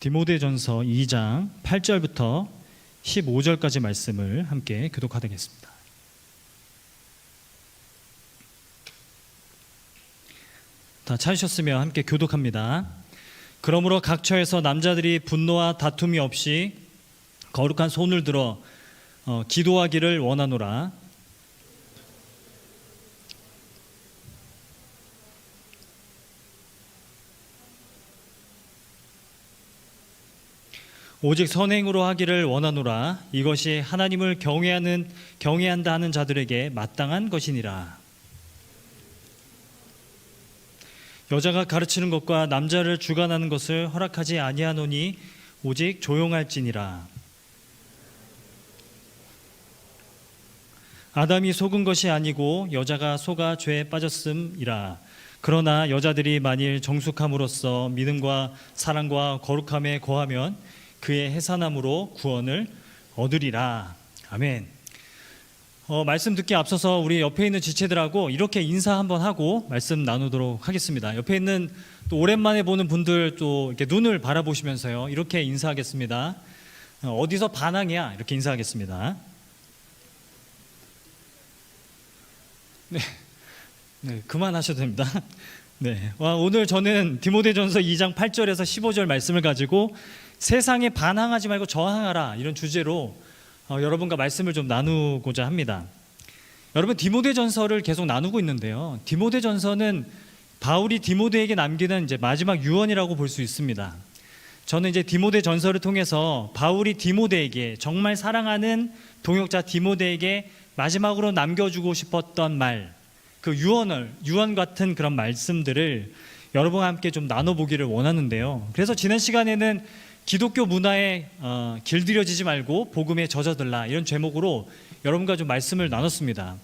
디모데전서 2장 8절부터 15절까지 말씀을 함께 교독하겠습니다. 다 찾으셨으면 함께 교독합니다. 그러므로 각 처에서 남자들이 분노와 다툼이 없이 거룩한 손을 들어 기도하기를 원하노라. 오직 선행으로 하기를 원하노라. 이것이 하나님을 경외한다 하는 자들에게 마땅한 것이니라. 여자가 가르치는 것과 남자를 주관하는 것을 허락하지 아니하노니 오직 조용할지니라. 아담이 속은 것이 아니고 여자가 속아 죄에 빠졌음이라. 그러나 여자들이 만일 정숙함으로써 믿음과 사랑과 거룩함에 거하면 그의 해산함으로 구원을 얻으리라. 아멘. 말씀 듣기 앞서서 우리 옆에 있는 지체들하고 이렇게 인사 한번 하고 말씀 나누도록 하겠습니다. 옆에 있는 또 오랜만에 보는 분들 또 이렇게 눈을 바라보시면서요, 이렇게 인사하겠습니다. 어디서 반항이야? 이렇게 인사하겠습니다. 네, 그만하셔도 됩니다. 네, 오늘 저는 디모데전서 2장 8절에서 15절 말씀을 가지고 세상에 반항하지 말고 저항하라, 이런 주제로 여러분과 말씀을 좀 나누고자 합니다. 여러분, 디모데전서를 계속 나누고 있는데요, 디모데전서는 바울이 디모데에게 남기는 이제 마지막 유언이라고 볼 수 있습니다. 저는 이제 디모데전서를 통해서 바울이 디모데에게, 정말 사랑하는 동역자 디모데에게 마지막으로 남겨주고 싶었던 말, 그 유언 같은 그런 말씀들을 여러분과 함께 좀 나눠보기를 원하는데요. 그래서 지난 시간에는 기독교 문화에 길들여지지 말고 복음에 젖어들라, 이런 제목으로 여러분과 좀 말씀을 나눴습니다.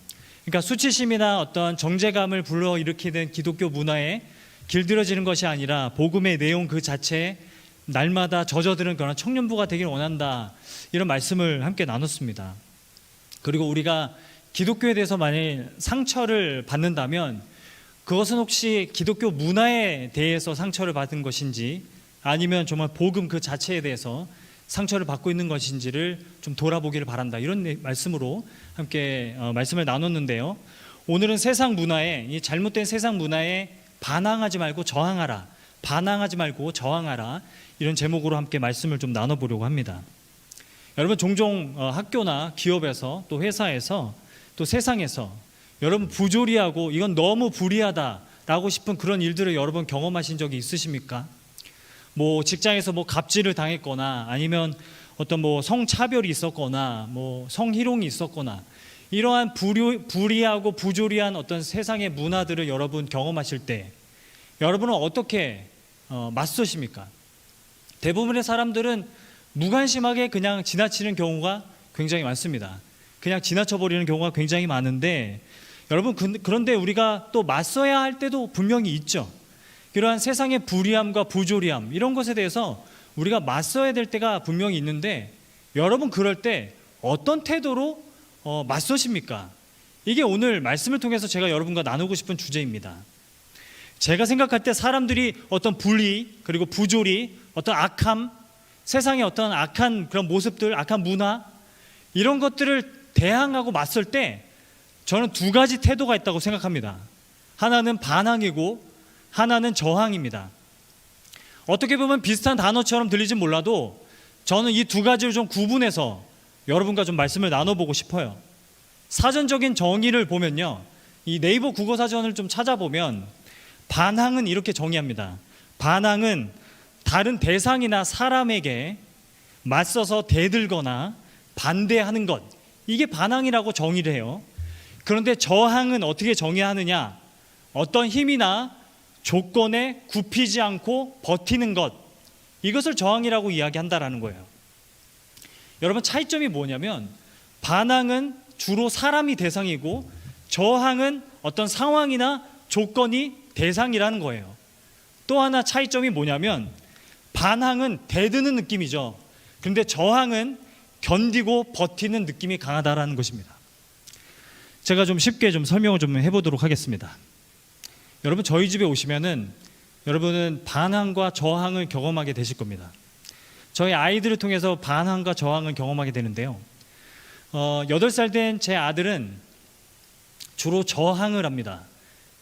그러니까 수치심이나 어떤 정죄감을 불러일으키는 기독교 문화에 길들여지는 것이 아니라 복음의 내용 그 자체에 날마다 젖어드는 그런 청년부가 되길 원한다, 이런 말씀을 함께 나눴습니다. 그리고 우리가 기독교에 대해서 만약 상처를 받는다면 그것은 혹시 기독교 문화에 대해서 상처를 받은 것인지, 아니면 정말 복음 그 자체에 대해서 상처를 받고 있는 것인지를 좀 돌아보기를 바란다, 이런 말씀으로 함께 말씀을 나눴는데요. 오늘은 세상 문화에, 이 잘못된 세상 문화에 반항하지 말고 저항하라, 반항하지 말고 저항하라, 이런 제목으로 함께 말씀을 좀 나눠보려고 합니다. 여러분, 종종 학교나 기업에서 또 회사에서 또 세상에서 여러분 부조리하고 이건 너무 불의하다라고 싶은 그런 일들을 여러분 경험하신 적이 있으십니까? 뭐 직장에서 뭐 갑질을 당했거나, 아니면 어떤 뭐 성차별이 있었거나, 뭐 성희롱이 있었거나, 이러한 불의하고 부조리한 어떤 세상의 문화들을 여러분 경험하실 때 여러분은 어떻게 맞서십니까? 대부분의 사람들은 무관심하게 그냥 지나치는 경우가 굉장히 많습니다. 그냥 지나쳐버리는 경우가 굉장히 많은데, 여러분, 그런데 우리가 또 맞서야 할 때도 분명히 있죠. 이러한 세상의 불의함과 부조리함, 이런 것에 대해서 우리가 맞서야 될 때가 분명히 있는데, 여러분 그럴 때 어떤 태도로 맞서십니까? 이게 오늘 말씀을 통해서 제가 여러분과 나누고 싶은 주제입니다. 제가 생각할 때 사람들이 어떤 불의, 그리고 부조리, 어떤 악함, 세상의 어떤 악한 그런 모습들, 악한 문화, 이런 것들을 대항하고 맞설 때 저는 두 가지 태도가 있다고 생각합니다. 하나는 반항이고 하나는 저항입니다. 어떻게 보면 비슷한 단어처럼 들리진 몰라도 저는 이 두 가지를 좀 구분해서 여러분과 좀 말씀을 나눠보고 싶어요. 사전적인 정의를 보면요, 이 네이버 국어사전을 좀 찾아보면 반항은 이렇게 정의합니다. 반항은 다른 대상이나 사람에게 맞서서 대들거나 반대하는 것, 이게 반항이라고 정의를 해요. 그런데 저항은 어떻게 정의하느냐? 어떤 힘이나 조건에 굽히지 않고 버티는 것, 이것을 저항이라고 이야기한다라는 거예요. 여러분, 차이점이 뭐냐면 반항은 주로 사람이 대상이고 저항은 어떤 상황이나 조건이 대상이라는 거예요. 또 하나 차이점이 뭐냐면 반항은 대드는 느낌이죠. 그런데 저항은 견디고 버티는 느낌이 강하다라는 것입니다. 제가 좀 쉽게 좀 설명을 좀 해보도록 하겠습니다. 여러분, 저희 집에 오시면은 여러분은 반항과 저항을 경험하게 되실 겁니다. 저희 아이들을 통해서 반항과 저항을 경험하게 되는데요. 8살 된 제 아들은 주로 저항을 합니다.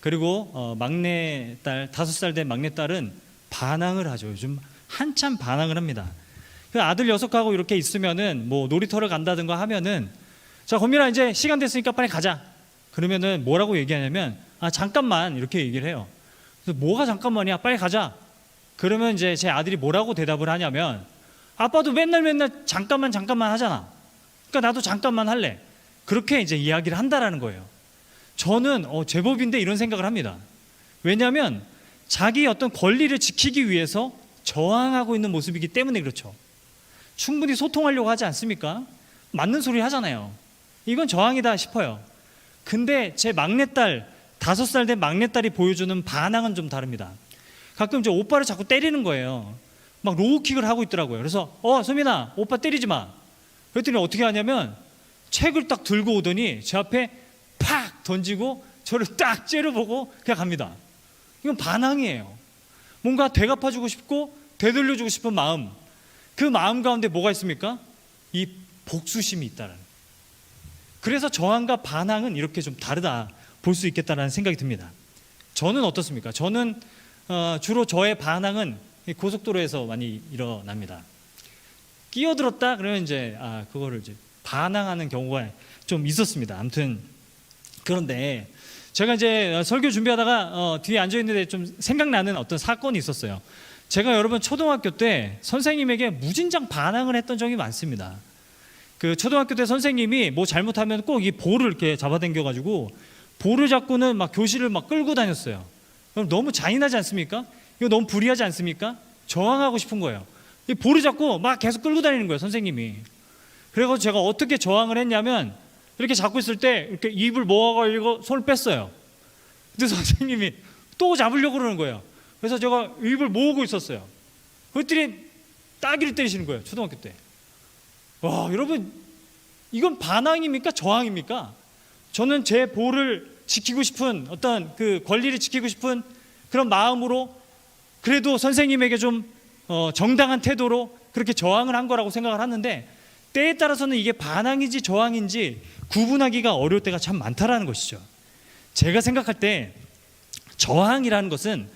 그리고 막내딸, 5살 된 막내딸은 반항을 하죠. 요즘 한참 반항을 합니다. 그 아들 녀석하고 이렇게 있으면은 뭐 놀이터를 간다든가 하면은, 자, 건민아, 이제 시간 됐으니까 빨리 가자. 그러면은 뭐라고 얘기하냐면, 잠깐만, 이렇게 얘기를 해요. 그래서 뭐가 잠깐만이야, 빨리 가자. 그러면 이제 제 아들이 뭐라고 대답을 하냐면, 아빠도 맨날 잠깐만 하잖아. 그러니까 나도 잠깐만 할래. 그렇게 이제 이야기를 한다라는 거예요. 저는 제법인데 이런 생각을 합니다. 왜냐하면 자기 어떤 권리를 지키기 위해서 저항하고 있는 모습이기 때문에 그렇죠. 충분히 소통하려고 하지 않습니까? 맞는 소리 하잖아요. 이건 저항이다 싶어요. 근데 제 막내딸, 5살 된 막내딸이 보여주는 반항은 좀 다릅니다. 가끔 저 오빠를 자꾸 때리는 거예요. 막 로우킥을 하고 있더라고요. 그래서 소민아, 오빠 때리지 마. 그랬더니 어떻게 하냐면 책을 딱 들고 오더니 제 앞에 팍 던지고 저를 딱 째려보고 그냥 갑니다. 이건 반항이에요. 뭔가 되갚아주고 싶고 되돌려주고 싶은 마음, 그 마음 가운데 뭐가 있습니까? 이 복수심이 있다는. 그래서 저항과 반항은 이렇게 좀 다르다 볼 수 있겠다라는 생각이 듭니다. 저는 어떻습니까? 저는 주로 저의 반항은 고속도로에서 많이 일어납니다. 끼어들었다 그러면 이제 그거를 이제 반항하는 경우가 좀 있었습니다. 아무튼 그런데 제가 이제 설교 준비하다가 뒤에 앉아 있는데 좀 생각나는 어떤 사건이 있었어요. 제가 여러분 초등학교 때 선생님에게 무진장 반항을 했던 적이 많습니다. 그 초등학교 때 선생님이 뭐 잘못하면 꼭 이 볼을 이렇게 잡아당겨 가지고 볼을 잡고는 막 교실을 막 끌고 다녔어요. 그럼 너무 잔인하지 않습니까? 이거 너무 불의하지 않습니까? 저항하고 싶은 거예요. 이 볼을 잡고 막 계속 끌고 다니는 거예요, 선생님이. 그래서 제가 어떻게 저항을 했냐면 이렇게 잡고 있을 때 이렇게 입을 모아가지고 손을 뺐어요. 근데 선생님이 또 잡으려고 그러는 거예요. 그래서 제가 입을 모으고 있었어요. 그랬더니 따귀를 때리시는 거예요, 초등학교 때. 와, 여러분, 이건 반항입니까? 저항입니까? 저는 제 볼을 지키고 싶은 어떤 그 권리를 지키고 싶은 그런 마음으로 그래도 선생님에게 좀 정당한 태도로 그렇게 저항을 한 거라고 생각을 하는데, 때에 따라서는 이게 반항인지 저항인지 구분하기가 어려울 때가 참 많다라는 것이죠. 제가 생각할 때 저항이라는 것은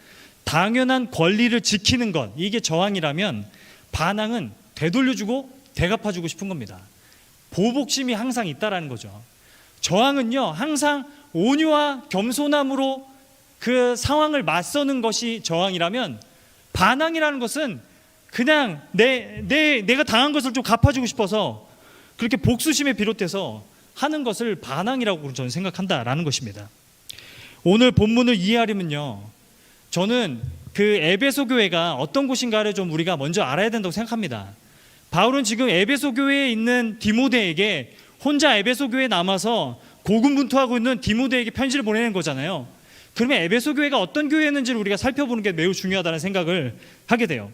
당연한 권리를 지키는 것, 이게 저항이라면 반항은 되돌려주고 되갚아주고 싶은 겁니다. 보복심이 항상 있다라는 거죠. 저항은요, 항상 온유와 겸손함으로 그 상황을 맞서는 것이 저항이라면, 반항이라는 것은 그냥 내가 당한 것을 좀 갚아주고 싶어서 그렇게 복수심에 비롯해서 하는 것을 반항이라고 저는 생각한다라는 것입니다. 오늘 본문을 이해하려면요, 저는 그 에베소 교회가 어떤 곳인가를 좀 우리가 먼저 알아야 된다고 생각합니다. 바울은 지금 에베소 교회에 있는 디모데에게, 혼자 에베소 교회에 남아서 고군분투하고 있는 디모데에게 편지를 보내는 거잖아요. 그러면 에베소 교회가 어떤 교회였는지를 우리가 살펴보는 게 매우 중요하다는 생각을 하게 돼요.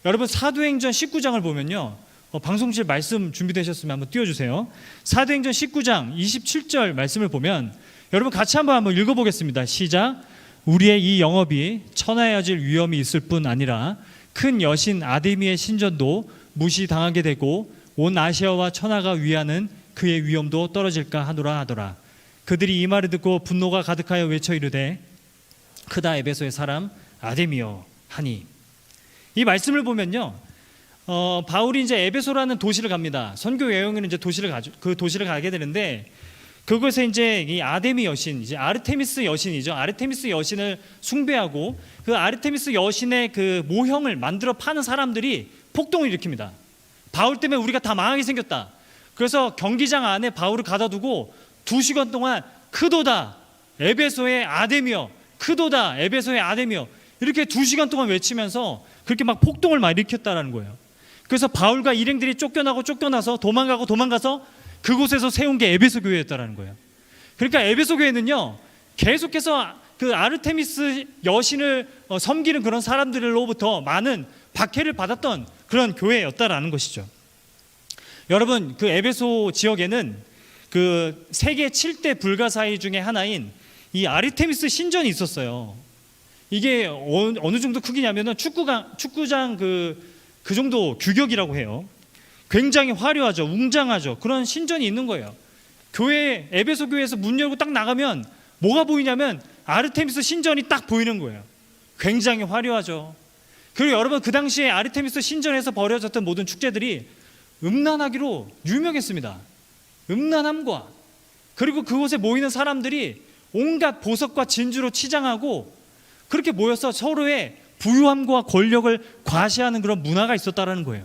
여러분, 사도행전 19장을 보면요, 방송실 말씀 준비되셨으면 한번 띄워주세요. 사도행전 19장 27절 말씀을 보면, 여러분 같이 한번 읽어보겠습니다. 시작. 우리의 이 영업이 천하여질 위험이 있을 뿐 아니라 큰 여신 아데미의 신전도 무시당하게 되고 온 아시아와 천하가 위하는 그의 위엄도 떨어질까 하더라. 그들이 이 말을 듣고 분노가 가득하여 외쳐 이르되 크다 에베소의 사람 아데미여 하니. 이 말씀을 보면요, 바울이 이제 에베소라는 도시를 갑니다. 선교 여행은 이제 그 도시를 가게 되는데, 그곳에 이제 이 아데미 여신, 이제 아르테미스 여신이죠. 아르테미스 여신을 숭배하고 그 아르테미스 여신의 그 모형을 만들어 파는 사람들이 폭동을 일으킵니다. 바울 때문에 우리가 다 망하게 생겼다. 그래서 경기장 안에 바울을 가다 두고 2시간 동안 크도다 에베소의 아데미여, 크도다 에베소의 아데미여, 이렇게 2시간 동안 외치면서 그렇게 막 폭동을 막 일으켰다라는 거예요. 그래서 바울과 일행들이 쫓겨나서 도망가서 그곳에서 세운 게 에베소 교회였다라는 거예요. 그러니까 에베소 교회는요, 계속해서 그 아르테미스 여신을 섬기는 그런 사람들로부터 많은 박해를 받았던 그런 교회였다라는 것이죠. 여러분, 그 에베소 지역에는 그 세계 7대 불가사의 중에 하나인 이 아르테미스 신전이 있었어요. 이게 어느 정도 크기냐면은 축구장 그 그 정도 규격이라고 해요. 굉장히 화려하죠. 웅장하죠. 그런 신전이 있는 거예요. 교회, 에베소 교회에서 문 열고 딱 나가면 뭐가 보이냐면 아르테미스 신전이 딱 보이는 거예요. 굉장히 화려하죠. 그리고 여러분, 그 당시에 아르테미스 신전에서 벌어졌던 모든 축제들이 음란하기로 유명했습니다. 음란함과, 그리고 그곳에 모이는 사람들이 온갖 보석과 진주로 치장하고 그렇게 모여서 서로의 부유함과 권력을 과시하는 그런 문화가 있었다는 거예요.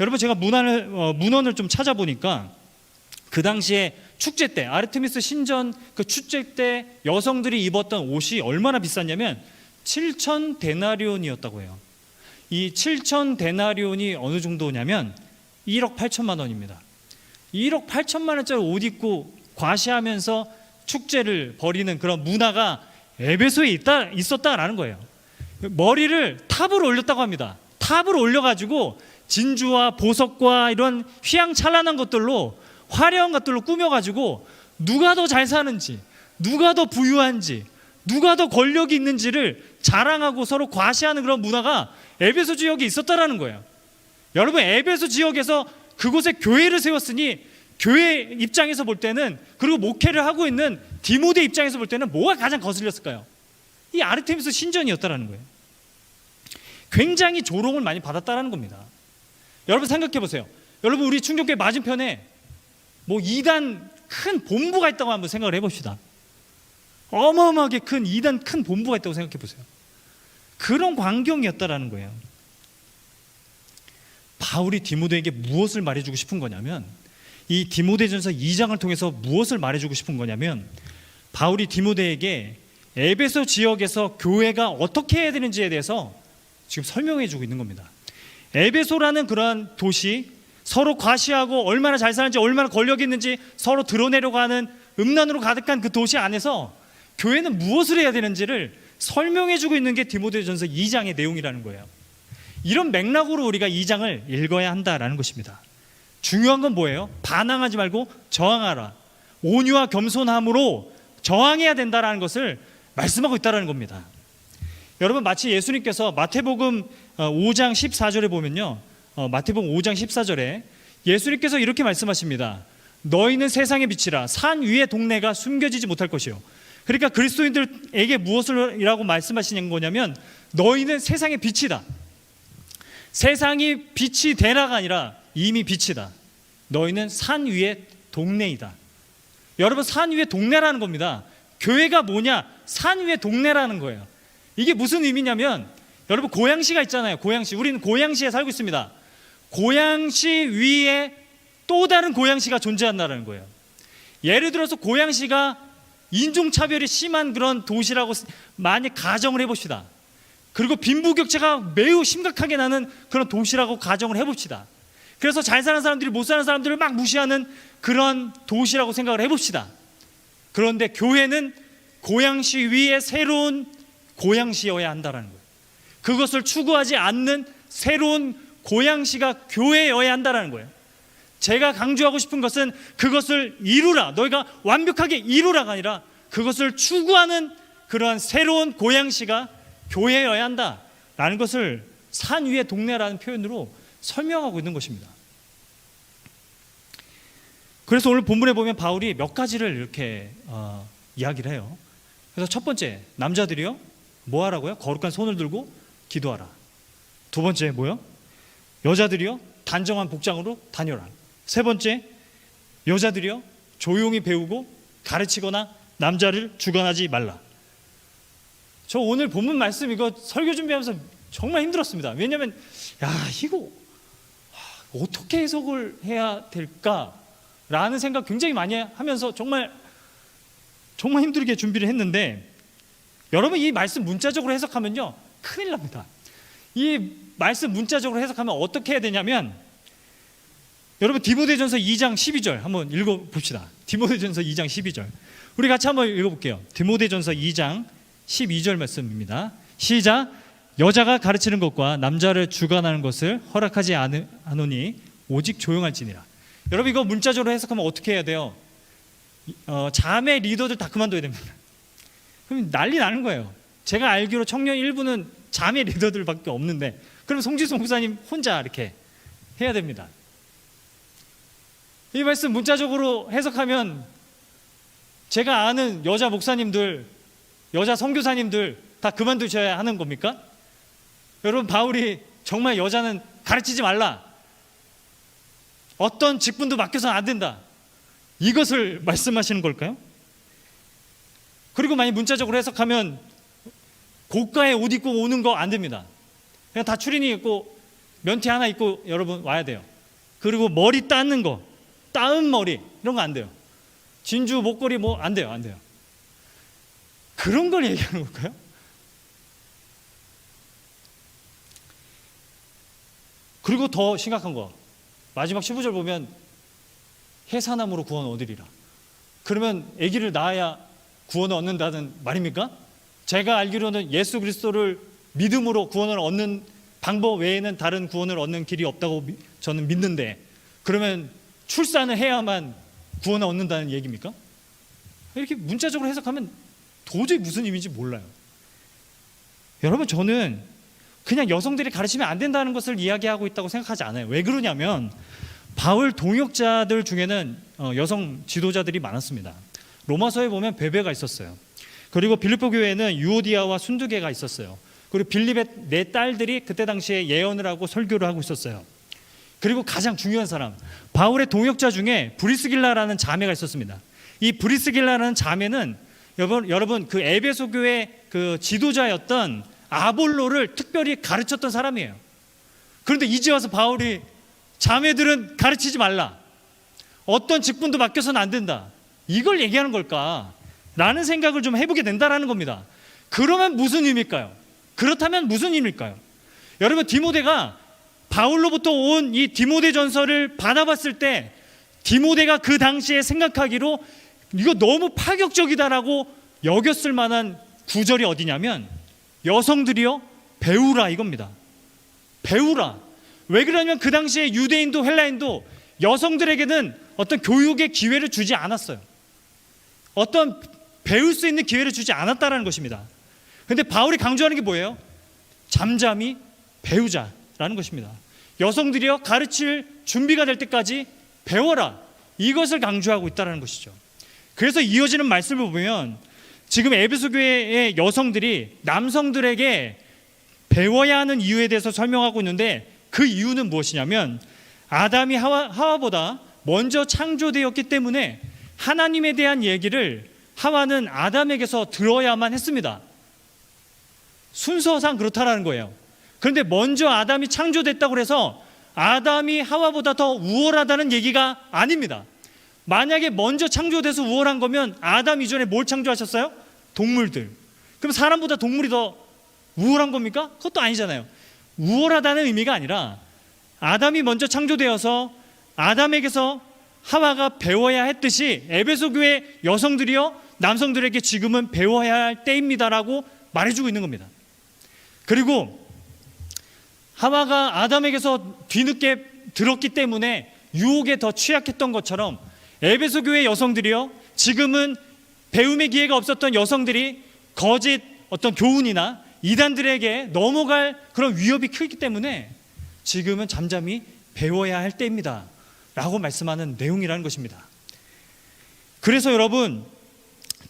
여러분, 제가 문헌을 좀 찾아보니까 그 당시에 축제 때, 아르테미스 신전 그 축제 때 여성들이 입었던 옷이 얼마나 비쌌냐면 7천 데나리온이었다고 해요. 이 7천 데나리온이 어느 정도냐면 1억 8천만 원입니다. 1억 8천만 원짜리 옷 입고 과시하면서 축제를 벌이는 그런 문화가 에베소에 있었다라는 거예요. 머리를 탑으로 올렸다고 합니다. 탑으로 올려가지고 진주와 보석과 이런 휘황찬란한 것들로, 화려한 것들로 꾸며가지고 누가 더 잘 사는지, 누가 더 부유한지, 누가 더 권력이 있는지를 자랑하고 서로 과시하는 그런 문화가 에베소 지역에 있었다라는 거예요. 여러분, 에베소 지역에서 그곳에 교회를 세웠으니 교회 입장에서 볼 때는, 그리고 목회를 하고 있는 디모데 입장에서 볼 때는 뭐가 가장 거슬렸을까요? 이 아르테미스 신전이었다라는 거예요. 굉장히 조롱을 많이 받았다라는 겁니다. 여러분, 생각해 보세요. 여러분, 우리 충정교회 맞은편에 뭐 2단 큰 본부가 있다고 한번 생각을 해봅시다. 어마어마하게 큰 2단 큰 본부가 있다고 생각해 보세요. 그런 광경이었다라는 거예요. 바울이 디모데에게 무엇을 말해주고 싶은 거냐면, 이 디모데전서 2장을 통해서 무엇을 말해주고 싶은 거냐면, 바울이 디모데에게 에베소 지역에서 교회가 어떻게 해야 되는지에 대해서 지금 설명해 주고 있는 겁니다. 에베소라는 그러한 도시, 서로 과시하고 얼마나 잘 사는지, 얼마나 권력이 있는지 서로 드러내려고 하는 음란으로 가득한 그 도시 안에서 교회는 무엇을 해야 되는지를 설명해 주고 있는 게 디모데전서 2장의 내용이라는 거예요. 이런 맥락으로 우리가 2장을 읽어야 한다라는 것입니다. 중요한 건 뭐예요? 반항하지 말고 저항하라. 온유와 겸손함으로 저항해야 된다라는 것을 말씀하고 있다는 겁니다. 여러분, 마치 예수님께서 마태복음 5장 14절에 보면요, 마태복음 5장 14절에 예수님께서 이렇게 말씀하십니다. 너희는 세상의 빛이라. 산 위의 동네가 숨겨지지 못할 것이요. 그러니까 그리스도인들에게 무엇이라고 말씀하시는 거냐면, 너희는 세상의 빛이다. 세상이 빛이 되라가 아니라 이미 빛이다. 너희는 산 위의 동네이다. 여러분, 산 위의 동네라는 겁니다. 교회가 뭐냐? 산 위의 동네라는 거예요. 이게 무슨 의미냐면, 여러분, 고양시가 있잖아요. 고양시. 우리는 고양시에 살고 있습니다. 고양시 위에 또 다른 고양시가 존재한다는 거예요. 예를 들어서 고양시가 인종차별이 심한 그런 도시라고 많이 가정을 해봅시다. 그리고 빈부격차가 매우 심각하게 나는 그런 도시라고 가정을 해봅시다. 그래서 잘 사는 사람들이 못 사는 사람들을 막 무시하는 그런 도시라고 생각을 해봅시다. 그런데 교회는 고양시 위에 새로운 고양시여야 한다는 거예요. 그것을 추구하지 않는 새로운 고양시가 교회여야 한다는 거예요. 제가 강조하고 싶은 것은 그것을 이루라, 너희가 완벽하게 이루라가 아니라 그것을 추구하는 그러한 새로운 고양시가 교회여야 한다라는 것을 산 위의 동네라는 표현으로 설명하고 있는 것입니다. 그래서 오늘 본문에 보면 바울이 몇 가지를 이렇게 이야기를 해요. 그래서 첫 번째, 남자들이요, 뭐 하라고요? 거룩한 손을 들고 기도하라. 두 번째 뭐요? 여자들이요, 단정한 복장으로 다녀라. 세 번째, 여자들이요, 조용히 배우고 가르치거나 남자를 주관하지 말라. 저 오늘 본문 말씀 이거 설교 준비하면서 정말 힘들었습니다. 왜냐하면 이거 어떻게 해석을 해야 될까라는 생각 굉장히 많이 하면서 정말 힘들게 준비를 했는데, 여러분, 이 말씀 문자적으로 해석하면요 큰일 납니다. 이 말씀 문자적으로 해석하면 어떻게 해야 되냐면, 여러분, 디모데전서 2장 12절 한번 읽어봅시다. 디모데전서 2장 12절 우리 같이 한번 읽어볼게요. 디모데전서 2장 12절 말씀입니다. 시작. 여자가 가르치는 것과 남자를 주관하는 것을 허락하지 않으니 오직 조용할지니라. 여러분, 이거 문자적으로 해석하면 어떻게 해야 돼요? 자매 리더들 다 그만둬야 됩니다. 그럼 난리 나는 거예요. 제가 알기로 청년 일부는 자매 리더들밖에 없는데, 그럼 송지수 목사님 혼자 이렇게 해야 됩니다. 이 말씀 문자적으로 해석하면 제가 아는 여자 목사님들, 여자 선교사님들 다 그만두셔야 하는 겁니까? 여러분, 바울이 정말 여자는 가르치지 말라, 어떤 직분도 맡겨서는 안 된다, 이것을 말씀하시는 걸까요? 그리고 만약 문자적으로 해석하면 고가의 옷 입고 오는 거 안 됩니다. 그냥 다 추리닝 입고 면티 하나 입고 여러분 와야 돼요. 그리고 머리 닦는 거, 따은 머리 이런 거 안 돼요. 진주 목걸이 뭐 안 돼요, 안 돼요. 그런 걸 얘기하는 걸까요? 그리고 더 심각한 거, 마지막 15절 보면 해산함으로 구원 얻으리라. 그러면 아기를 낳아야 구원을 얻는다는 말입니까? 제가 알기로는 예수 그리스도를 믿음으로 구원을 얻는 방법 외에는 다른 구원을 얻는 길이 없다고 저는 믿는데, 그러면 출산을 해야만 구원을 얻는다는 얘기입니까? 이렇게 문자적으로 해석하면 도저히 무슨 의미인지 몰라요. 여러분, 저는 그냥 여성들이 가르치면 안 된다는 것을 이야기하고 있다고 생각하지 않아요. 왜 그러냐면 바울 동역자들 중에는 여성 지도자들이 많았습니다. 로마서에 보면 베베가 있었어요. 그리고 빌립보 교회에는 유오디아와 순두개가 있었어요. 그리고 빌립의 네 딸들이 그때 당시에 예언을 하고 설교를 하고 있었어요. 그리고 가장 중요한 사람, 바울의 동역자 중에 브리스길라라는 자매가 있었습니다. 이 브리스길라라는 자매는 여러분 그 에베소 교회 그 지도자였던 아볼로를 특별히 가르쳤던 사람이에요. 그런데 이제 와서 바울이 자매들은 가르치지 말라, 어떤 직분도 맡겨서는 안 된다, 이걸 얘기하는 걸까? 라는 생각을 좀 해보게 된다라는 겁니다. 그러면 무슨 의미일까요? 그렇다면 무슨 의미일까요? 여러분, 디모데가 바울로부터 온 이 디모데 전서를 받아봤을 때 디모데가 그 당시에 생각하기로 이거 너무 파격적이다라고 여겼을 만한 구절이 어디냐면 여성들이여 배우라 이겁니다. 배우라. 왜 그러냐면 그 당시에 유대인도 헬라인도 여성들에게는 어떤 교육의 기회를 주지 않았어요. 어떤 배울 수 있는 기회를 주지 않았다라는 것입니다. 그런데 바울이 강조하는 게 뭐예요? 잠잠히 배우자라는 것입니다. 여성들이여 가르칠 준비가 될 때까지 배워라, 이것을 강조하고 있다는 것이죠. 그래서 이어지는 말씀을 보면 지금 에베소 교회의 여성들이 남성들에게 배워야 하는 이유에 대해서 설명하고 있는데, 그 이유는 무엇이냐면 아담이 하와보다 먼저 창조되었기 때문에 하나님에 대한 얘기를 하와는 아담에게서 들어야만 했습니다. 순서상 그렇다라는 거예요. 그런데 먼저 아담이 창조됐다고 해서 아담이 하와보다 더 우월하다는 얘기가 아닙니다. 만약에 먼저 창조돼서 우월한 거면 아담 이전에 뭘 창조하셨어요? 동물들. 그럼 사람보다 동물이 더 우월한 겁니까? 그것도 아니잖아요. 우월하다는 의미가 아니라 아담이 먼저 창조되어서 아담에게서 하와가 배워야 했듯이 에베소 교회 여성들이요 남성들에게 지금은 배워야 할 때입니다라고 말해주고 있는 겁니다. 그리고 하와가 아담에게서 뒤늦게 들었기 때문에 유혹에 더 취약했던 것처럼 에베소 교회 여성들이요 지금은 배움의 기회가 없었던 여성들이 거짓 어떤 교훈이나 이단들에게 넘어갈 그런 위협이 크기 때문에 지금은 잠잠히 배워야 할 때입니다 라고 말씀하는 내용이라는 것입니다. 그래서 여러분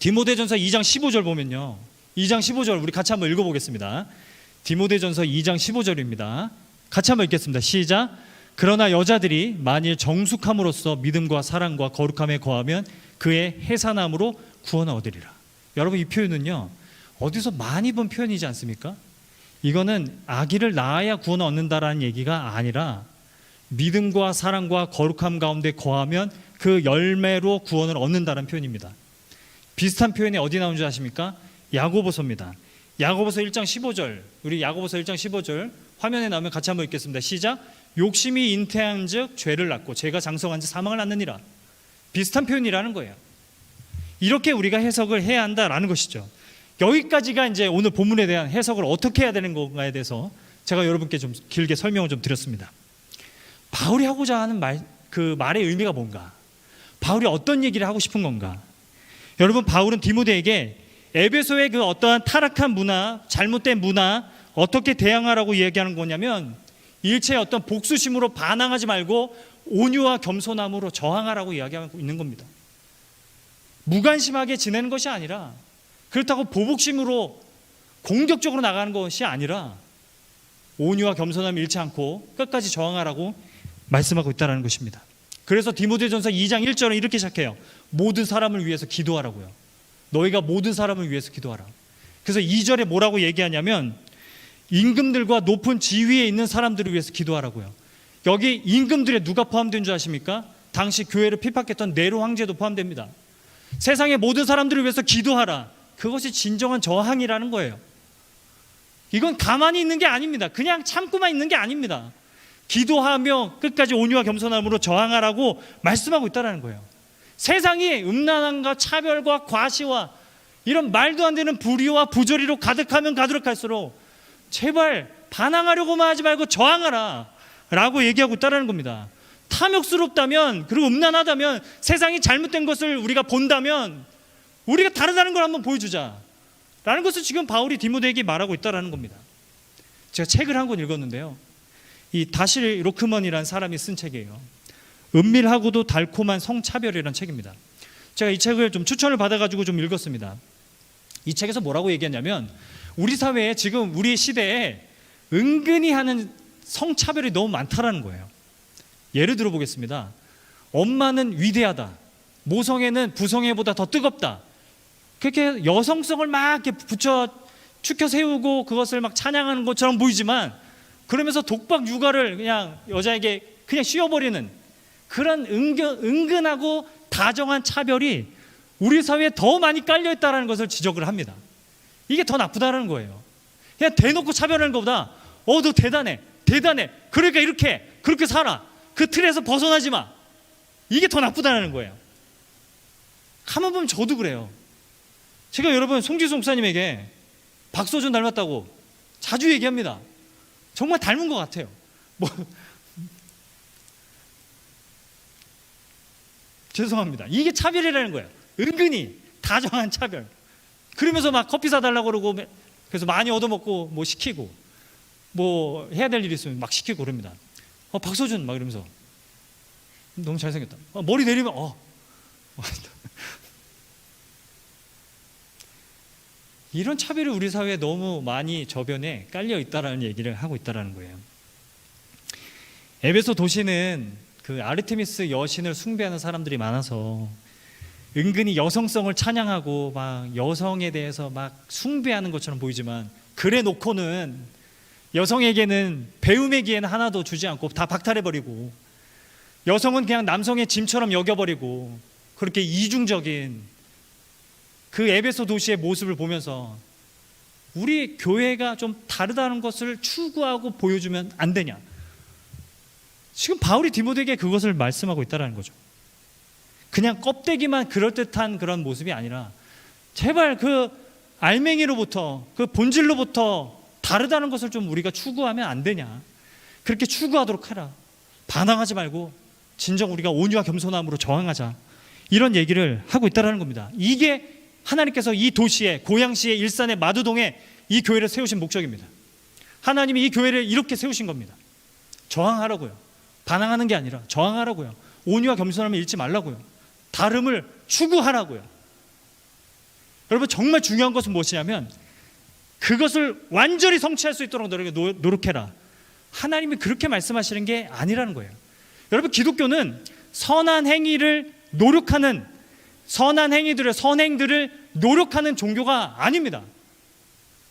디모데전서 2장 15절 보면요, 2장 15절 우리 같이 한번 읽어보겠습니다. 디모데전서 2장 15절입니다. 같이 한번 읽겠습니다. 시작. 그러나 여자들이 만일 정숙함으로써 믿음과 사랑과 거룩함에 거하면 그의 해산함으로 구원을 얻으리라. 여러분 이 표현은요 어디서 많이 본 표현이지 않습니까? 이거는 아기를 낳아야 구원을 얻는다라는 얘기가 아니라 믿음과 사랑과 거룩함 가운데 거하면 그 열매로 구원을 얻는다는 표현입니다. 비슷한 표현이 어디 나온 줄 아십니까? 야고보서입니다. 야고보서 1장 15절, 우리 야고보서 1장 15절 화면에 나오면 같이 한번 읽겠습니다. 시작. 욕심이 잉태한 즉 죄를 낳고 죄가 장성한 즉 사망을 낳느니라. 비슷한 표현이라는 거예요. 이렇게 우리가 해석을 해야 한다라는 것이죠. 여기까지가 이제 오늘 본문에 대한 해석을 어떻게 해야 되는 건가에 대해서 제가 여러분께 좀 길게 설명을 좀 드렸습니다. 바울이 하고자 하는 그 말의 의미가 뭔가? 바울이 어떤 얘기를 하고 싶은 건가? 여러분 바울은 디모데에게 에베소의 그 어떠한 타락한 문화, 잘못된 문화, 어떻게 대항하라고 얘기하는 거냐면 일체의 어떤 복수심으로 반항하지 말고 온유와 겸손함으로 저항하라고 이야기하고 있는 겁니다. 무관심하게 지내는 것이 아니라, 그렇다고 보복심으로 공격적으로 나가는 것이 아니라 온유와 겸손함을 잃지 않고 끝까지 저항하라고 말씀하고 있다는 것입니다. 그래서 디모데전서 2장 1절은 이렇게 시작해요. 모든 사람을 위해서 기도하라고요. 너희가 모든 사람을 위해서 기도하라. 그래서 2절에 뭐라고 얘기하냐면 임금들과 높은 지위에 있는 사람들을 위해서 기도하라고요. 여기 임금들에 누가 포함된 줄 아십니까? 당시 교회를 핍박했던 네로 황제도 포함됩니다. 세상의 모든 사람들을 위해서 기도하라. 그것이 진정한 저항이라는 거예요. 이건 가만히 있는 게 아닙니다. 그냥 참고만 있는 게 아닙니다. 기도하며 끝까지 온유와 겸손함으로 저항하라고 말씀하고 있다는 거예요. 세상이 음란함과 차별과 과시와 이런 말도 안 되는 불의와 부조리로 가득하면 가득할수록 제발 반항하려고만 하지 말고 저항하라 라고 얘기하고 있다는 겁니다. 탐욕스럽다면, 그리고 음란하다면, 세상이 잘못된 것을 우리가 본다면 우리가 다르다는 걸 한번 보여주자 라는 것을 지금 바울이 디모데에게 말하고 있다는 겁니다. 제가 책을 한 권 읽었는데요, 이 다실 로크먼이라는 사람이 쓴 책이에요. 은밀하고도 달콤한 성차별이라는 책입니다. 제가 이 책을 좀 추천을 받아가지고 좀 읽었습니다. 이 책에서 뭐라고 얘기했냐면 우리 사회에 지금 우리 시대에 은근히 하는 성차별이 너무 많다라는 거예요. 예를 들어 보겠습니다. 엄마는 위대하다, 모성애는 부성애보다 더 뜨겁다, 그렇게 여성성을 막 이렇게 축혀 세우고 그것을 막 찬양하는 것처럼 보이지만 그러면서 독박 육아를 그냥 여자에게 그냥 씌워버리는 그런 은근하고 다정한 차별이 우리 사회에 더 많이 깔려있다는 것을 지적을 합니다. 이게 더 나쁘다는 거예요. 그냥 대놓고 차별하는 것보다 너 대단해, 그러니까 그렇게 살아, 그 틀에서 벗어나지 마, 이게 더 나쁘다는 거예요. 가만 보면 저도 그래요. 제가 여러분 송지수 목사님에게 박서준 닮았다고 자주 얘기합니다. 정말 닮은 것 같아요. 죄송합니다. 이게 차별이라는 거예요. 은근히 다정한 차별. 그러면서 막 커피 사달라고 그러고, 그래서 많이 얻어먹고 뭐 시키고 뭐 해야 될 일이 있으면 막 시키고 그럽니다. 박서준 막 이러면서 너무 잘생겼다. 머리 내리면 이런 차별이 우리 사회에 너무 많이 저변에 깔려 있다라는 얘기를 하고 있다라는 거예요. 에베소 도시는 그 아르테미스 여신을 숭배하는 사람들이 많아서 은근히 여성성을 찬양하고 막 여성에 대해서 막 숭배하는 것처럼 보이지만, 그래 놓고는 여성에게는 배움의 기회는 하나도 주지 않고 다 박탈해버리고, 여성은 그냥 남성의 짐처럼 여겨버리고, 그렇게 이중적인 그 에베소 도시의 모습을 보면서 우리 교회가 좀 다르다는 것을 추구하고 보여주면 안 되냐. 지금 바울이 디모데에게 그것을 말씀하고 있다는 거죠. 그냥 껍데기만 그럴듯한 그런 모습이 아니라 제발 그 알맹이로부터, 그 본질로부터 다르다는 것을 좀 우리가 추구하면 안 되냐. 그렇게 추구하도록 하라. 반항하지 말고 진정 우리가 온유와 겸손함으로 저항하자, 이런 얘기를 하고 있다는 겁니다. 이게 하나님께서 이 도시에, 고양시의 일산의 마두동에 이 교회를 세우신 목적입니다. 하나님이 이 교회를 이렇게 세우신 겁니다. 저항하라고요. 반항하는 게 아니라 저항하라고요. 온유와 겸손함을 잃지 말라고요. 다름을 추구하라고요. 여러분, 정말 중요한 것은 무엇이냐면 그것을 완전히 성취할 수 있도록 노력해라. 하나님이 그렇게 말씀하시는 게 아니라는 거예요. 여러분, 기독교는 선한 행위들의 선행들을 노력하는 종교가 아닙니다.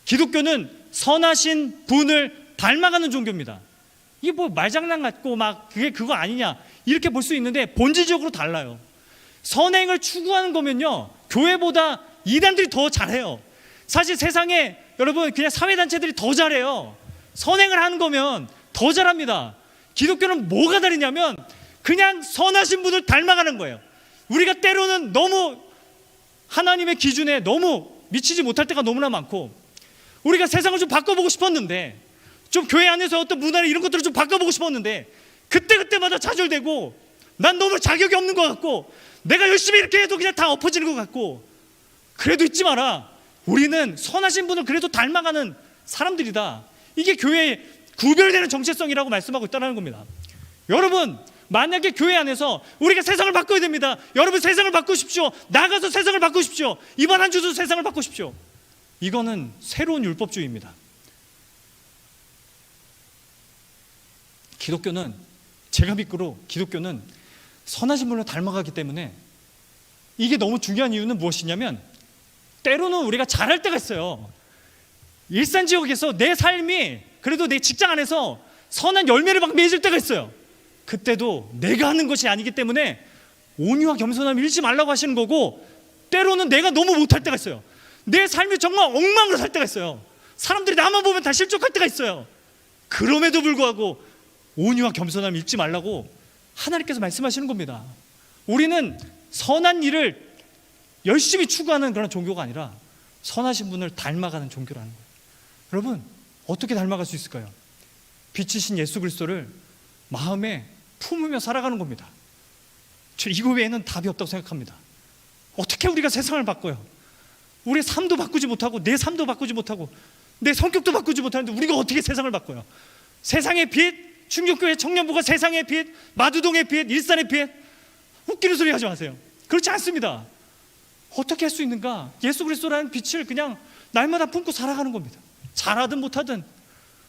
기독교는 선하신 분을 닮아가는 종교입니다. 이게 뭐 말장난 같고 막 그거 아니냐 이렇게 볼 수 있는데 본질적으로 달라요. 선행을 추구하는 거면요, 교회보다 이단들이 더 잘해요. 사실 세상에 여러분 그냥 사회단체들이 더 잘해요. 선행을 하는 거면 더 잘합니다. 기독교는 뭐가 다르냐면 그냥 선하신 분을 닮아가는 거예요. 우리가 때로는 너무 하나님의 기준에 너무 미치지 못할 때가 너무나 많고, 우리가 세상을 좀 바꿔보고 싶었는데, 좀 교회 안에서 어떤 문화를 이런 것들을 좀 바꿔보고 싶었는데 그때마다 좌절되고, 난 너무 자격이 없는 것 같고, 내가 열심히 이렇게 해도 그냥 다 엎어지는 것 같고, 그래도 잊지 마라. 우리는 선하신 분을 그래도 닮아가는 사람들이다. 이게 교회의 구별되는 정체성이라고 말씀하고 있다는 겁니다. 여러분, 만약에 교회 안에서 우리가 세상을 바꿔야 됩니다. 여러분, 세상을 바꾸십시오. 나가서 세상을 바꾸십시오. 이번 한 주도 세상을 바꾸십시오. 이거는 새로운 율법주의입니다. 기독교는, 제가 믿기로 기독교는 선하신 분을 닮아가기 때문에, 이게 너무 중요한 이유는 무엇이냐면, 때로는 우리가 잘할 때가 있어요. 일산 지역에서 내 삶이 그래도 내 직장 안에서 선한 열매를 막 맺을 때가 있어요. 그때도 내가 하는 것이 아니기 때문에 온유와 겸손함을 잃지 말라고 하시는 거고, 때로는 내가 너무 못할 때가 있어요. 내 삶이 정말 엉망으로 살 때가 있어요. 사람들이 나만 보면 다 실족할 때가 있어요. 그럼에도 불구하고 온유와 겸손함을 잃지 말라고 하나님께서 말씀하시는 겁니다. 우리는 선한 일을 열심히 추구하는 그런 종교가 아니라 선하신 분을 닮아가는 종교라는 거예요. 여러분, 어떻게 닮아갈 수 있을까요? 빛이신 예수 그리스도를 마음에 품으며 살아가는 겁니다. 저 이거 외에는 답이 없다고 생각합니다. 어떻게 우리가 세상을 바꿔요? 우리의 삶도 바꾸지 못하고, 내 삶도 바꾸지 못하고, 내 성격도 바꾸지 못하는데 우리가 어떻게 세상을 바꿔요? 세상의 빛, 충격교회 청년부가 세상의 빛, 마두동의 빛, 일산의 빛, 웃기는 소리 하지 마세요. 그렇지 않습니다. 어떻게 할 수 있는가? 예수 그리스도라는 빛을 그냥 날마다 품고 살아가는 겁니다. 잘하든 못하든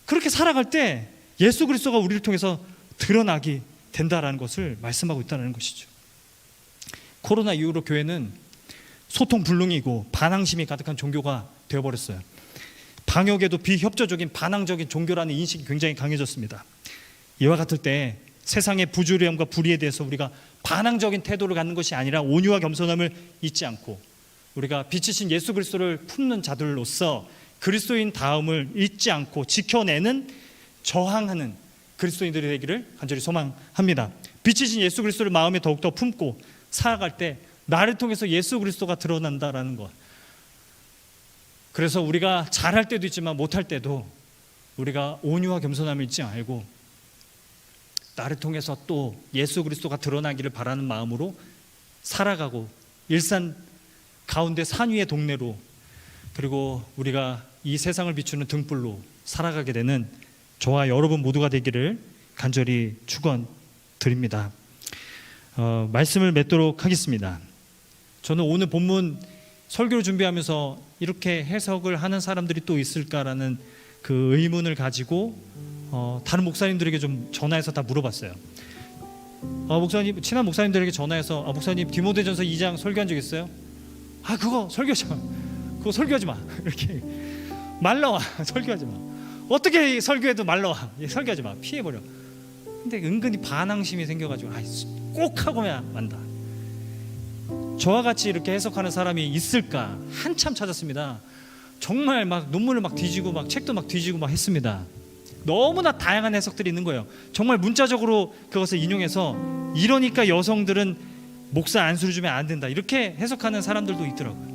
그렇게 살아갈 때 예수 그리스도가 우리를 통해서 드러나게 된다라는 것을 말씀하고 있다는 것이죠. 코로나 이후로 교회는 소통 불능이고 반항심이 가득한 종교가 되어버렸어요. 방역에도 비협조적인 반항적인 종교라는 인식이 굉장히 강해졌습니다. 이와 같을 때 세상의 부주의함과 불의에 대해서 우리가 반항적인 태도를 갖는 것이 아니라 온유와 겸손함을 잊지 않고, 우리가 빛이신 예수 그리스도를 품는 자들로서 그리스도인 다음을 잊지 않고 지켜내는, 저항하는 그리스도인들이 되기를 간절히 소망합니다. 빛이신 예수 그리스도를 마음에 더욱더 품고 살아갈 때 나를 통해서 예수 그리스도가 드러난다라는 것. 그래서 우리가 잘할 때도 있지만 못할 때도 우리가 온유와 겸손함을 잊지 말고 나를 통해서 또 예수 그리스도가 드러나기를 바라는 마음으로 살아가고, 일산 가운데 산 위의 동네로, 그리고 우리가 이 세상을 비추는 등불로 살아가게 되는 저와 여러분 모두가 되기를 간절히 축원드립니다. 말씀을 맺도록 하겠습니다. 저는 오늘 본문 설교를 준비하면서 이렇게 해석을 하는 사람들이 또 있을까라는 그 의문을 가지고 다른 목사님들에게 좀 전화해서 다 물어봤어요. 목사님, 친한 목사님들에게 전화해서 목사님 디모데전서 2장 설교한 적 있어요? 그거 설교하지 마. 그거 설교하지 마. 이렇게 말 나와. 설교하지 마. 어떻게 설교해도 말 나와. 설교하지 마. 피해버려. 근데 은근히 반항심이 생겨가지고 꼭 하고야 만다. 저와 같이 이렇게 해석하는 사람이 있을까 한참 찾았습니다. 정말 막 논문을 막 뒤지고 막 책도 막 뒤지고 막 했습니다. 너무나 다양한 해석들이 있는 거예요. 정말 문자적으로 그것을 인용해서 이러니까 여성들은 목사 안수를 주면 안 된다, 이렇게 해석하는 사람들도 있더라고요.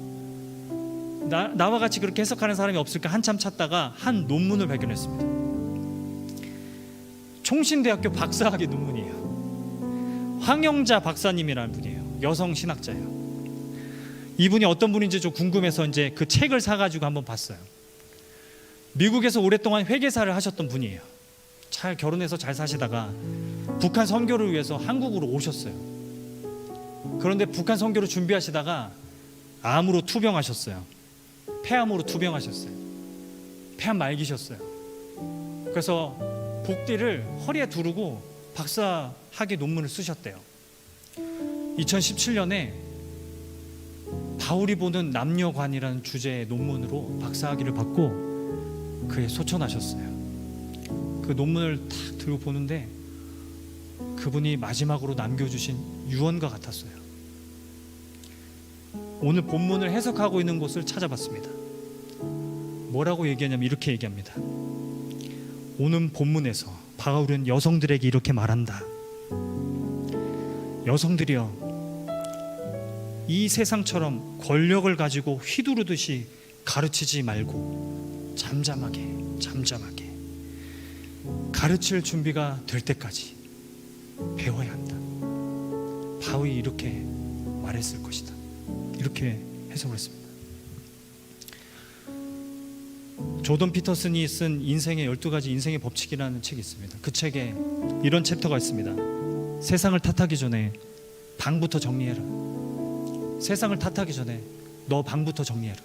나와 같이 그렇게 해석하는 사람이 없을까 한참 찾다가 한 논문을 발견했습니다. 총신대학교 박사학위 논문이에요. 황영자 박사님이라는 분이에요. 여성 신학자예요. 이분이 어떤 분인지 좀 궁금해서 이제 그 책을 사가지고 한번 봤어요. 미국에서 오랫동안 회계사를 하셨던 분이에요. 잘 결혼해서 잘 사시다가 북한 선교를 위해서 한국으로 오셨어요. 그런데 북한 선교를 준비하시다가 암으로 투병하셨어요. 폐암으로 투병하셨어요. 폐암 말기셨어요. 그래서 복디를 허리에 두르고 박사학위 논문을 쓰셨대요. 2017년에 바울이 보는 남녀관이라는 주제의 논문으로 박사학위를 받고 그에 소천하셨어요. 그 논문을 딱 들고 보는데 그분이 마지막으로 남겨주신 유언과 같았어요. 오늘 본문을 해석하고 있는 곳을 찾아봤습니다. 뭐라고 얘기하냐면 이렇게 얘기합니다. 오늘 본문에서 바울은 여성들에게 이렇게 말한다. 여성들이여, 이 세상처럼 권력을 가지고 휘두르듯이 가르치지 말고 잠잠하게 가르칠 준비가 될 때까지 배워야 한다. 바울이 이렇게 말했을 것이다. 이렇게 해석을 했습니다. 조던 피터슨이 쓴 인생의 12가지 인생의 법칙이라는 책이 있습니다. 그 책에 이런 챕터가 있습니다. 세상을 탓하기 전에 방부터 정리해라. 세상을 탓하기 전에 너 방부터 정리해라.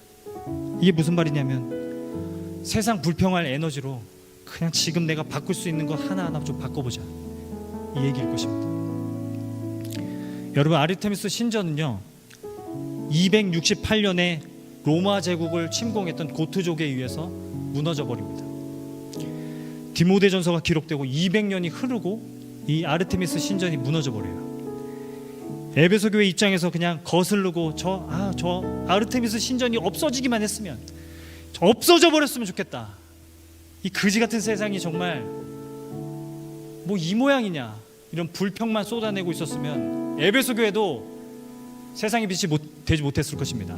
이게 무슨 말이냐면 세상 불평할 에너지로 그냥 지금 내가 바꿀 수 있는 거 하나하나 좀 바꿔보자, 이 얘기일 것입니다. 여러분, 아르테미스 신전은요 268년에 로마 제국을 침공했던 고트족에 의해서 무너져 버립니다. 디모데전서가 기록되고 200년이 흐르고 이 아르테미스 신전이 무너져 버려요. 에베소 교회 입장에서 그냥 거스르고 저 아르테미스 신전이 없어지기만 했으면, 없어져 버렸으면 좋겠다. 이 그지 같은 세상이 정말 뭐 이 모양이냐, 이런 불평만 쏟아내고 있었으면 에베소 교회도 세상의 빛이 되지 못했을 것입니다.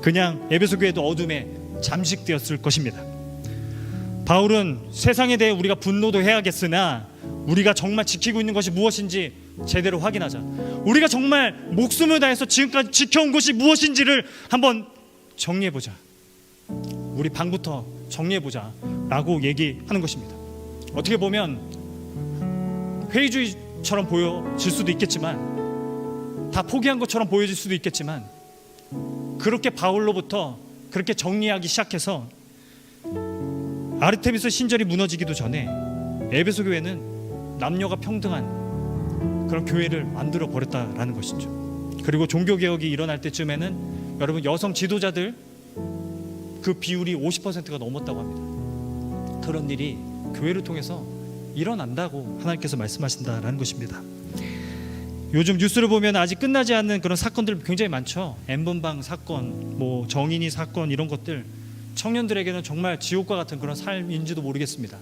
그냥 에베소 교회도 어둠에 잠식되었을 것입니다. 바울은 세상에 대해 우리가 분노도 해야겠으나 우리가 정말 지키고 있는 것이 무엇인지 제대로 확인하자. 우리가 정말 목숨을 다해서 지금까지 지켜온 것이 무엇인지를 한번 정리해보자. 우리 방부터 정리해보자 라고 얘기하는 것입니다. 어떻게 보면 회의주의처럼 보여질 수도 있겠지만, 다 포기한 것처럼 보여질 수도 있겠지만, 그렇게 바울로부터 그렇게 정리하기 시작해서 아르테미스 신전이 무너지기도 전에 에베소 교회는 남녀가 평등한 그런 교회를 만들어 버렸다라는 것이죠. 그리고 종교개혁이 일어날 때쯤에는 여러분, 여성 지도자들 그 비율이 50%가 넘었다고 합니다. 그런 일이 교회를 통해서 일어난다고 하나님께서 말씀하신다라는 것입니다. 요즘 뉴스를 보면 아직 끝나지 않는 그런 사건들 굉장히 많죠. N번방 사건, 뭐 정인이 사건, 이런 것들 청년들에게는 정말 지옥과 같은 그런 삶인지도 모르겠습니다.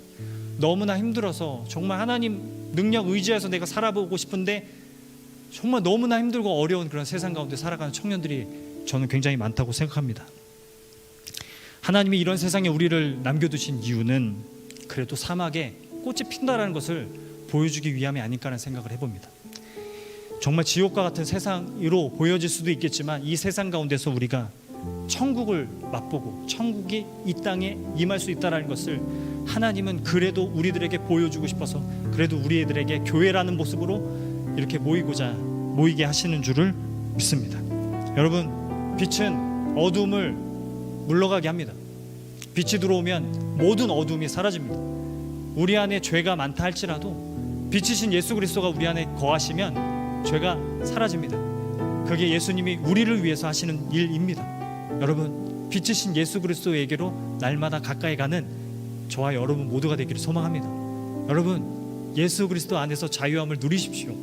너무나 힘들어서 정말 하나님 능력 의지해서 내가 살아보고 싶은데 정말 너무나 힘들고 어려운 그런 세상 가운데 살아가는 청년들이 저는 굉장히 많다고 생각합니다. 하나님이 이런 세상에 우리를 남겨두신 이유는 그래도 사막에 꽃이 핀다라는 것을 보여주기 위함이 아닐까라는 생각을 해봅니다. 정말 지옥과 같은 세상으로 보여질 수도 있겠지만 이 세상 가운데서 우리가 천국을 맛보고 천국이 이 땅에 임할 수 있다는 것을 하나님은 그래도 우리들에게 보여주고 싶어서 그래도 우리들에게 교회라는 모습으로 이렇게 모이게 하시는 줄을 믿습니다. 여러분, 빛은 어둠을 물러가게 합니다. 빛이 들어오면 모든 어둠이 사라집니다. 우리 안에 죄가 많다 할지라도 빛이신 예수 그리스도가 우리 안에 거하시면 죄가 사라집니다. 그게 예수님이 우리를 위해서 하시는 일입니다. 여러분, 빛이신 예수 그리스도에게로 날마다 가까이 가는 저와 여러분 모두가 되기를 소망합니다. 여러분, 예수 그리스도 안에서 자유함을 누리십시오.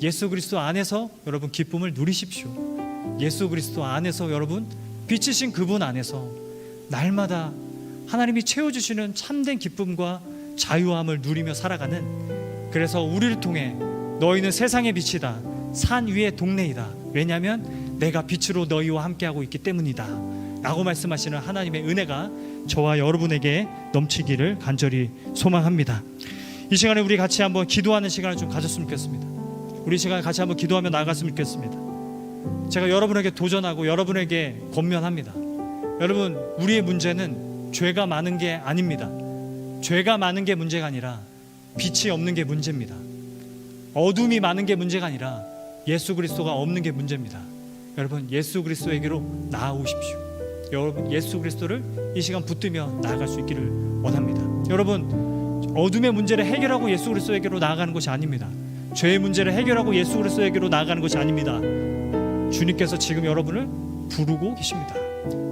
예수 그리스도 안에서 여러분 기쁨을 누리십시오. 예수 그리스도 안에서 여러분 빛이신 그분 안에서 날마다 하나님이 채워주시는 참된 기쁨과 자유함을 누리며 살아가는, 그래서 우리를 통해 너희는 세상의 빛이다, 산 위의 동네이다, 왜냐하면 내가 빛으로 너희와 함께하고 있기 때문이다 라고 말씀하시는 하나님의 은혜가 저와 여러분에게 넘치기를 간절히 소망합니다. 이 시간에 우리 같이 한번 기도하는 시간을 좀 가졌으면 좋겠습니다. 우리 시간에 같이 한번 기도하며 나아갔으면 좋겠습니다. 제가 여러분에게 도전하고 여러분에게 권면합니다. 여러분, 우리의 문제는 죄가 많은 게 아닙니다. 죄가 많은 게 문제가 아니라 빛이 없는 게 문제입니다. 어둠이 많은 게 문제가 아니라 예수 그리스도가 없는 게 문제입니다. 여러분, 예수 그리스도에게로 나아오십시오. 여러분, 예수 그리스도를 이 시간 붙들며 나아갈 수 있기를 원합니다. 여러분, 어둠의 문제를 해결하고 예수 그리스도에게로 나아가는 것이 아닙니다. 죄의 문제를 해결하고 예수 그리스도에게로 나아가는 것이 아닙니다. 주님께서 지금 여러분을 부르고 계십니다.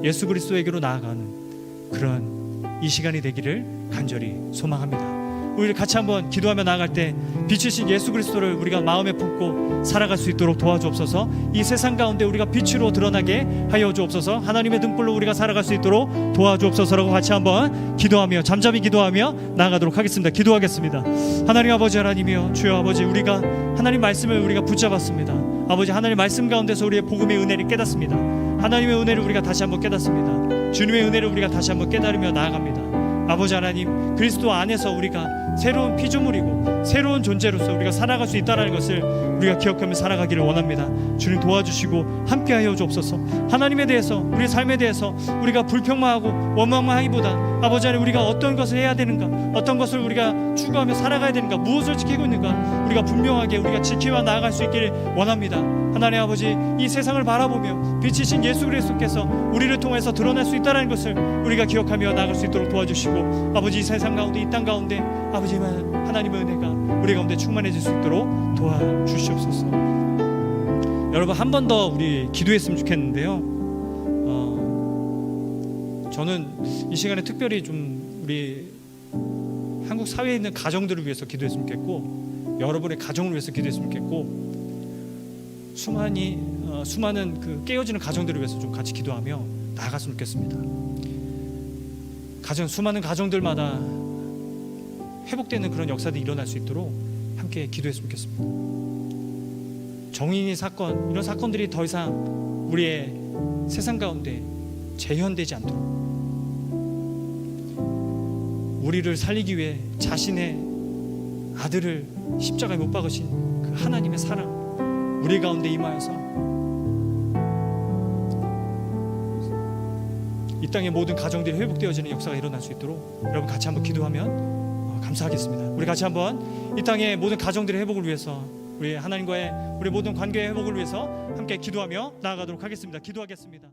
예수 그리스도에게로 나아가는 그런 이 시간이 되기를 간절히 소망합니다. 우리 같이 한번 기도하며 나아갈 때 빛이신 예수 그리스도를 우리가 마음에 품고 살아갈 수 있도록 도와주옵소서. 이 세상 가운데 우리가 빛으로 드러나게 하여 주옵소서. 하나님의 등불로 우리가 살아갈 수 있도록 도와주옵소서라고 같이 한번 기도하며 잠잠히 기도하며 나아가도록 하겠습니다. 기도하겠습니다. 하나님 아버지, 하나님이여 주여 아버지, 우리가 하나님 말씀을 우리가 붙잡았습니다. 아버지, 하나님 말씀 가운데서 우리의 복음의 은혜를 깨닫습니다. 하나님의 은혜를 우리가 다시 한번 깨닫습니다. 주님의 은혜를 우리가 다시 한번 깨달으며 나아갑니다. 아버지 하나님, 그리스도 안에서 우리가 새로운 피조물이고 새로운 존재로서 우리가 살아갈 수 있다는 것을 우리가 기억하며 살아가기를 원합니다. 주님 도와주시고 함께하여 주옵소서. 하나님에 대해서, 우리의 삶에 대해서 우리가 불평만하고 원망만하기보다 아버지 하나님, 우리가 어떤 것을 해야 되는가, 어떤 것을 우리가 추구하며 살아가야 되는가, 무엇을 지키고 있는가, 우리가 분명하게 우리가 지키며 나아갈 수 있기를 원합니다. 하나님 아버지, 이 세상을 바라보며 빛이신 예수 그리스도께서 우리를 통해서 드러날 수 있다는 것을 우리가 기억하며 나아갈 수 있도록 도와주시고, 아버지 이 세상 가운데, 이 땅 가운데 아버지 하나님의 은혜가 우리 가운데 충만해질 수 있도록 도와주시옵소서. 여러분, 한 번 더 우리 기도했으면 좋겠는데요. 저는 이 시간에 특별히 좀 우리 한국 사회에 있는 가정들을 위해서 기도했으면 좋겠고, 여러분의 가정을 위해서 기도했으면 좋겠고, 수많은 그 깨어지는 가정들을 위해서 좀 같이 기도하며 나아갔으면 좋겠습니다. 수많은 가정들마다 회복되는 그런 역사들이 일어날 수 있도록 함께 기도했으면 좋겠습니다. 정인이 사건, 이런 사건들이 더 이상 우리의 세상 가운데 재현되지 않도록, 우리를 살리기 위해 자신의 아들을 십자가에 못 박으신 그 하나님의 사랑 우리 가운데 임하여서 이 땅의 모든 가정들이 회복되어지는 역사가 일어날 수 있도록 여러분 같이 한번 기도하면 감사하겠습니다. 우리 같이 한번 이 땅의 모든 가정들의 회복을 위해서, 우리 하나님과의 우리 모든 관계의 회복을 위해서 함께 기도하며 나아가도록 하겠습니다. 기도하겠습니다.